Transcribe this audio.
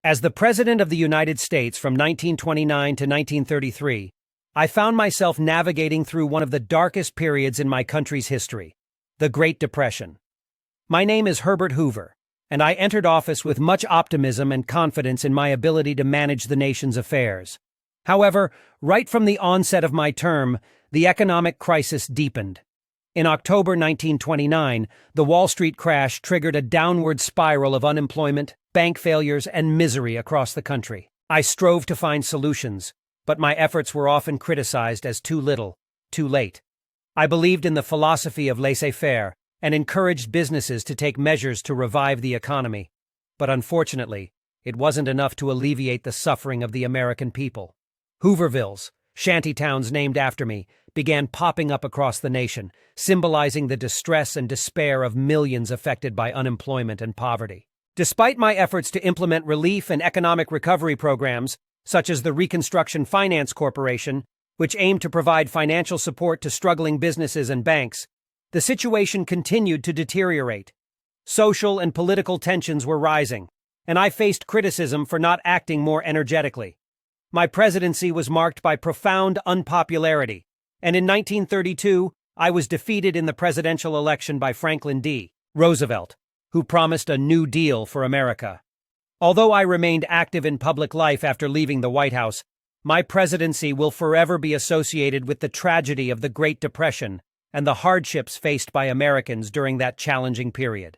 As the President of the United States from 1929 to 1933, I found myself navigating through one of the darkest periods in my country's history, the Great Depression. My name is Herbert Hoover, and I entered office with much optimism and confidence in my ability to manage the nation's affairs. However, right from the onset of my term, the economic crisis deepened. In October 1929, the Wall Street crash triggered a downward spiral of unemployment, bank failures, and misery across the country. I strove to find solutions, but my efforts were often criticized as too little, too late. I believed in the philosophy of laissez-faire and encouraged businesses to take measures to revive the economy. But unfortunately, it wasn't enough to alleviate the suffering of the American people. Hoovervilles, shanty towns named after me, began popping up across the nation, symbolizing the distress and despair of millions affected by unemployment and poverty. Despite my efforts to implement relief and economic recovery programs, such as the Reconstruction Finance Corporation, which aimed to provide financial support to struggling businesses and banks, the situation continued to deteriorate. Social and political tensions were rising, and I faced criticism for not acting more energetically. My presidency was marked by profound unpopularity, and in 1932, I was defeated in the presidential election by Franklin D. Roosevelt, who promised a New Deal for America. Although I remained active in public life after leaving the White House, my presidency will forever be associated with the tragedy of the Great Depression and the hardships faced by Americans during that challenging period.